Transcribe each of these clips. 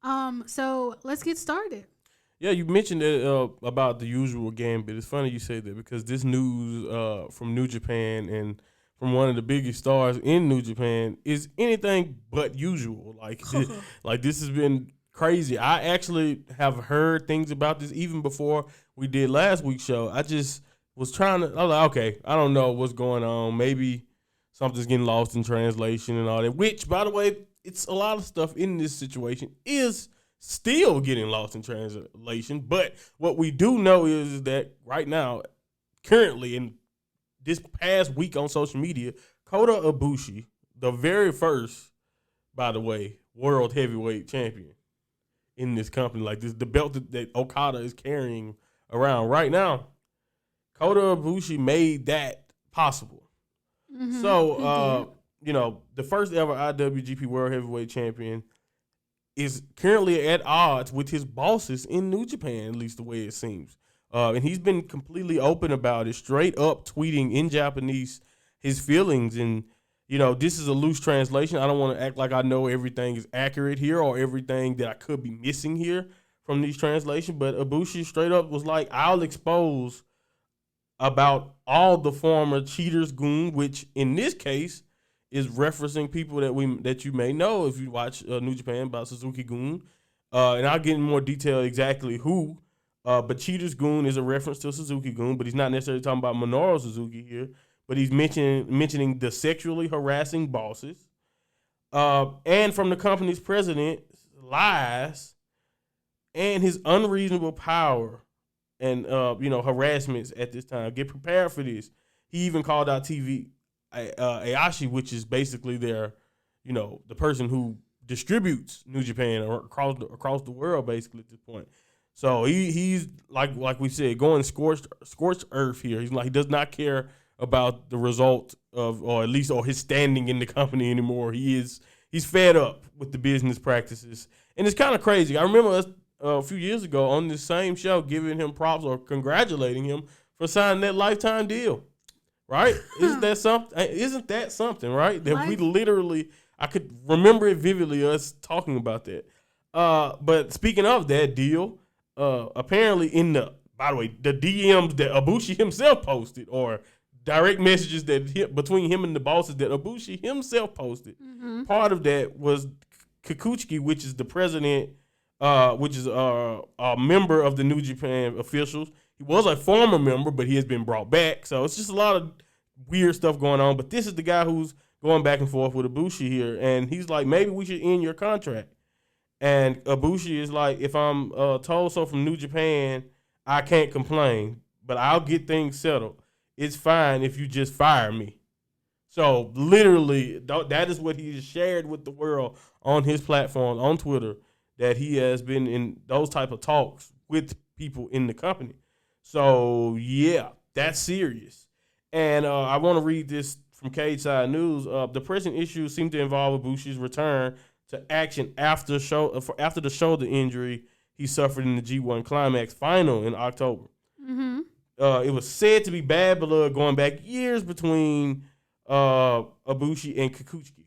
So let's get started. Yeah, you mentioned it about the usual gambit. It's funny you say that because this news from New Japan and from one of the biggest stars in New Japan is anything but usual. Like this has been crazy. I actually have heard things about this even before we did last week's show. I just was trying to. I was like, okay, I don't know what's going on. Maybe something's getting lost in translation and all that. Which, by the way, it's a lot of stuff in this situation is still getting lost in translation. But what we do know is that right now, currently in this past week on social media, Kota Ibushi, the very first, by the way, world heavyweight champion in this company, like this, the belt that Okada is carrying around right now, Kota Ibushi made that possible. So, the first ever IWGP World Heavyweight Champion is currently at odds with his bosses in New Japan, at least the way it seems. And he's been completely open about it, straight up tweeting in Japanese his feelings. And, this is a loose translation. I don't want to act like I know everything is accurate here or everything that I could be missing here from these translations. But Ibushi straight up was like, I'll expose about all the former cheaters goon, which in this case is referencing people that you may know if you watch New Japan about Suzuki Goon. And I'll get in more detail exactly who. But Cheaters Goon is a reference to Suzuki Goon, but he's not necessarily talking about Minoru Suzuki here. But he's mentioning the sexually harassing bosses. And from the company's president, lies and his unreasonable power and harassments at this time. Get prepared for this. He even called out TV Ayashi, which is basically their, the person who distributes New Japan across the world, basically at this point. So he's like we said, going scorched earth here. He's like, he does not care about the result of, or his standing in the company anymore. He's fed up with the business practices, and it's kind of crazy. I remember us a few years ago on this same show giving him props or congratulating him for signing that lifetime deal. Right? Isn't that something, right? That we literally, I could remember it vividly, us talking about that. But speaking of that deal, apparently by the way, the DMs that Ibushi himself posted, or direct messages between him and the bosses that Ibushi himself posted, part of that was Kikuchi, which is the president, which is a member of the New Japan officials. He was a former member, but he has been brought back. So it's just a lot of weird stuff going on. But this is the guy who's going back and forth with Ibushi here. And he's like, maybe we should end your contract. And Ibushi is like, if I'm told so from New Japan, I can't complain, but I'll get things settled. It's fine if you just fire me. So literally, that is what he has shared with the world on his platform, on Twitter, that he has been in those type of talks with people in the company. So, yeah, that's serious. And I want to read this from Cage Side News. The pressing issues seem to involve Ibushi's return to action after the shoulder injury he suffered in the G1 Climax final in October. It was said to be bad blood going back years between Ibushi and Kikuchi.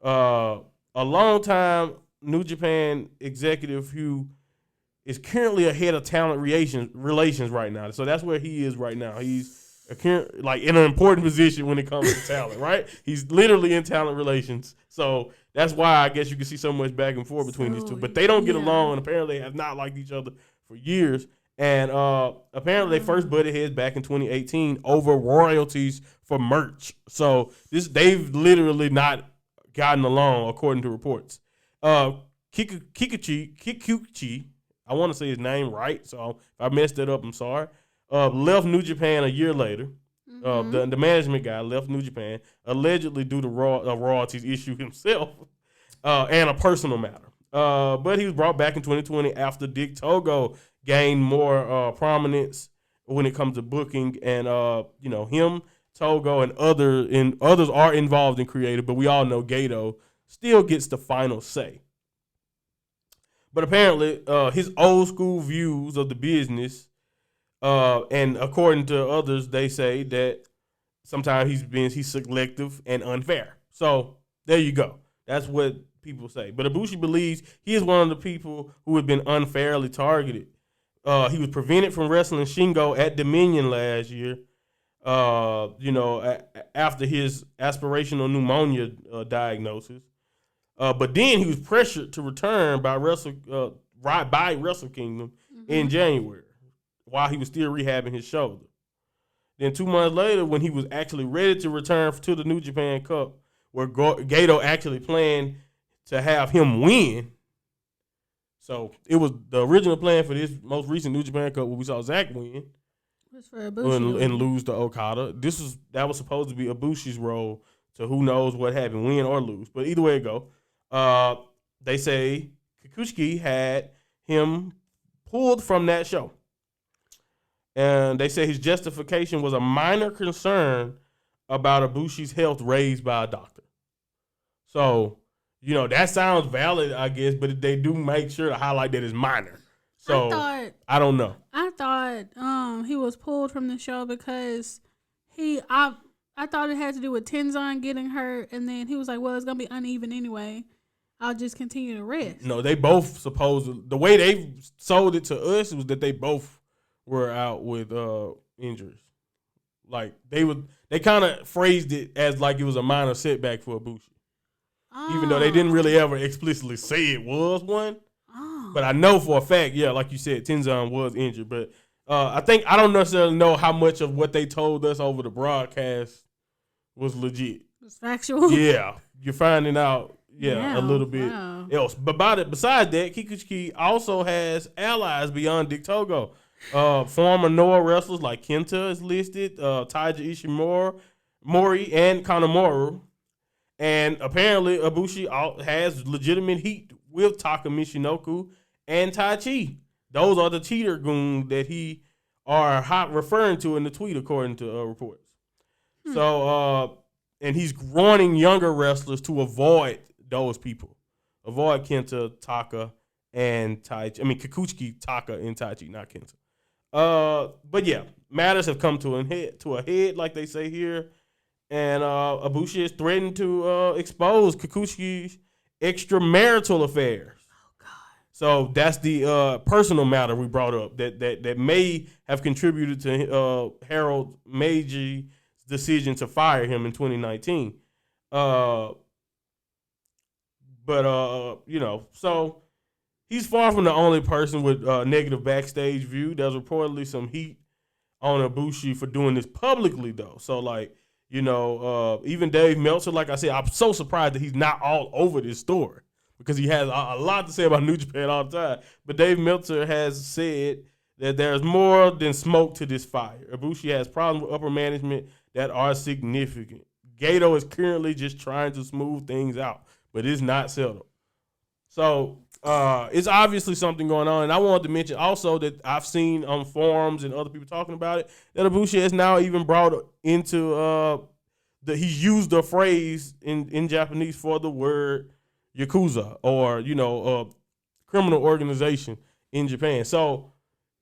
A long-time New Japan executive who is currently a head of talent relations right now. So that's where he is right now. He's in an important position when it comes to talent, right? He's literally in talent relations. So that's why I guess you can see so much back and forth between these two. But they don't get along, and apparently have not liked each other for years. And apparently they first butted heads back in 2018 over royalties for merch. So they've literally not gotten along, according to reports. Kikuchi, I want to say his name right, so if I messed it up, I'm sorry. Left New Japan a year later. The management guy left New Japan, allegedly due to royalties issue himself and a personal matter. But he was brought back in 2020 after Dick Togo gained more prominence when it comes to booking, and him, Togo, and others are involved in creative, but we all know Gato still gets the final say. But apparently, his old school views of the business, and according to others, they say that sometimes he's selective and unfair. So there you go. That's what people say. But Ibushi believes he is one of the people who have been unfairly targeted. He was prevented from wrestling Shingo at Dominion last year. After his aspirational pneumonia diagnosis. But then he was pressured to return by Wrestle Kingdom in January while he was still rehabbing his shoulder. Then 2 months later, when he was actually ready to return to the New Japan Cup, where Gato actually planned to have him win. So it was the original plan for this most recent New Japan Cup where we saw Zack win. For Ibushi and lose to Okada. That was supposed to be Ibushi's role to who knows what happened, win or lose. But either way it go, they say Kikuchi had him pulled from that show. And they say his justification was a minor concern about Ibushi's health raised by a doctor. So, that sounds valid, I guess, but they do make sure to highlight that it's minor. So I don't know. I thought he was pulled from the show because I thought it had to do with Tenzan getting hurt, and then he was like, well, it's going to be uneven anyway. I'll just continue to rest. No, they both the way they sold it to us was that they both were out with injuries. Like they kind of phrased it as like it was a minor setback for Ibushi. Even though they didn't really ever explicitly say it was one. But I know for a fact, yeah, like you said, Tenzan was injured. But I don't necessarily know how much of what they told us over the broadcast was legit. It's factual. Yeah, you're finding out, a little bit else. But besides that, Kikuchi also has allies beyond Dick Togo. Former Noah wrestlers like Kenta is listed, Taija Ishimori, Mori, and Kanemaru. And apparently, Ibushi has legitimate heat with Taka Michinoku and Tai Chi. Those are the cheater goons that he are referring to in the tweet, according to reports. So, and he's warning younger wrestlers to avoid those people. Avoid Kenta, Taka, and Tai Chi. I mean, Kikuchi, Taka, and Tai Chi, not Kenta. But yeah, matters have come to a head, like they say here. And Ibushi is threatened to expose Kikuchi's extramarital affairs. Oh God! So that's the personal matter we brought up that may have contributed to Harold Meiji's decision to fire him in 2019. So he's far from the only person with negative backstage view. There's reportedly some heat on Ibushi for doing this publicly, though. So even Dave Meltzer, like I said, I'm so surprised that he's not all over this story because he has a lot to say about New Japan all the time. But Dave Meltzer has said that there's more than smoke to this fire. Ibushi has problems with upper management that are significant. Gato is currently just trying to smooth things out, but it's not settled. So it's obviously something going on. And I wanted to mention also that I've seen on forums and other people talking about it, that Ibushi has now even brought into he's used the phrase in Japanese for the word Yakuza or, criminal organization in Japan. So,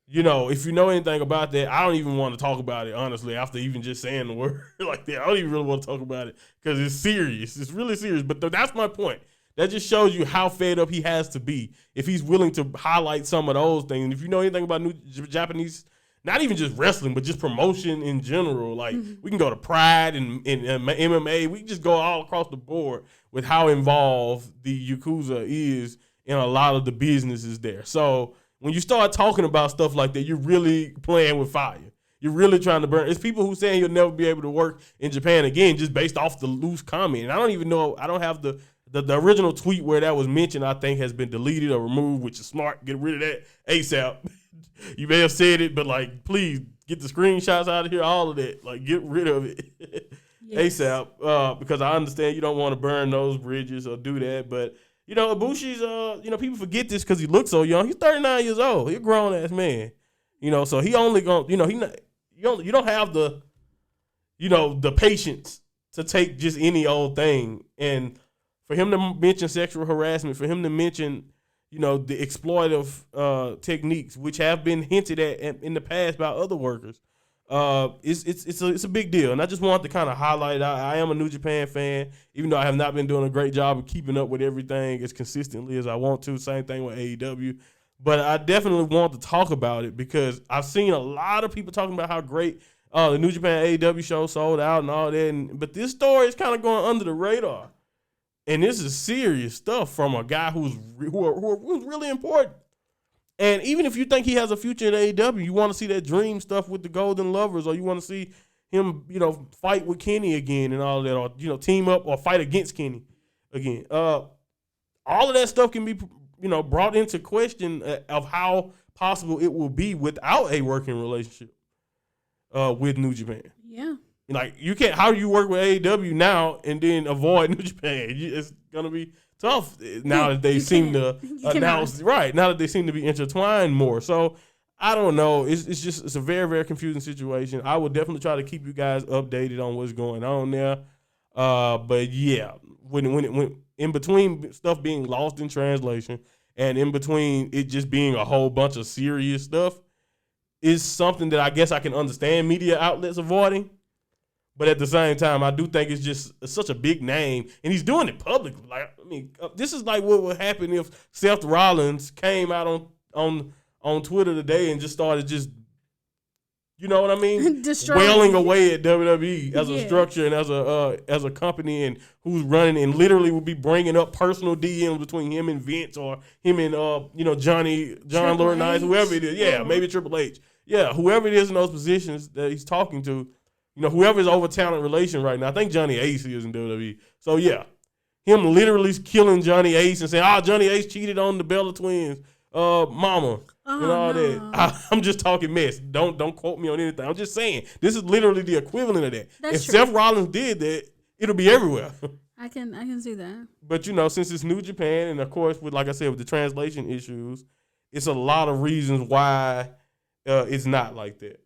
if you know anything about that, I don't even want to talk about it, honestly, after even just saying the word like that. I don't even really want to talk about it because it's serious. It's really serious. But that's my point. That just shows you how fed up he has to be if he's willing to highlight some of those things. And if you know anything about new Japanese, not even just wrestling, but just promotion in general, like we can go to Pride and MMA. We can just go all across the board with how involved the Yakuza is in a lot of the businesses there. So when you start talking about stuff like that, you're really playing with fire. You're really trying to burn. It's people who saying you'll never be able to work in Japan again just based off the loose comment. And I don't even know. I don't have the original tweet where that was mentioned, I think, has been deleted or removed, which is smart. Get rid of that ASAP. You may have said it, but, please get the screenshots out of here, all of that. Get rid of it ASAP because I understand you don't want to burn those bridges or do that. But, Ibushi's, people forget this because he looks so young. He's 39 years old. He's a grown-ass man. So he only going to, you don't have the, the patience to take just any old thing. And for him to mention sexual harassment, for him to mention, the exploitive techniques, which have been hinted at in the past by other workers, It's a big deal, and I just wanted to kind of highlight. I am a New Japan fan, even though I have not been doing a great job of keeping up with everything as consistently as I want to. Same thing with AEW, but I definitely want to talk about it because I've seen a lot of people talking about how great the New Japan AEW show sold out and all that, but this story is kind of going under the radar, and this is serious stuff from a guy who's really important. And even if you think he has a future in AEW, you want to see that dream stuff with the Golden Lovers, or you want to see him, fight with Kenny again and all that, or team up or fight against Kenny again. All of that stuff can be, brought into question of how possible it will be without a working relationship with New Japan. Yeah. Like, you can't. How do you work with AEW now and then avoid New Japan? It's gonna be tough now that they seem to announce right now that they seem to be intertwined more. So I don't know. It's a very, very confusing situation. I will definitely try to keep you guys updated on what's going on there. But yeah, when in between stuff being lost in translation and in between it just being a whole bunch of serious stuff is something that I guess I can understand media outlets avoiding. But at the same time, I do think it's such a big name, and he's doing it publicly. Like, I mean, this is like what would happen if Seth Rollins came out on Twitter today and just started you know what I mean, wailing away at WWE as a structure and as a company, and who's running, and literally would be bringing up personal DMs between him and Vince, or him and John Laurinaitis, whoever it is. Yeah, maybe Triple H. Yeah, whoever it is in those positions that he's talking to. Whoever's over talent relation right now. I think Johnny Ace is in WWE. So, yeah, him literally killing Johnny Ace and saying, Johnny Ace cheated on the Bella Twins, mama, and all that. I'm just talking mess. Don't quote me on anything. I'm just saying, this is literally the equivalent of that. If Seth Rollins did that, it'll be everywhere. I can see that. But, since it's New Japan, and, of course, with like I said, with the translation issues, it's a lot of reasons why it's not like that.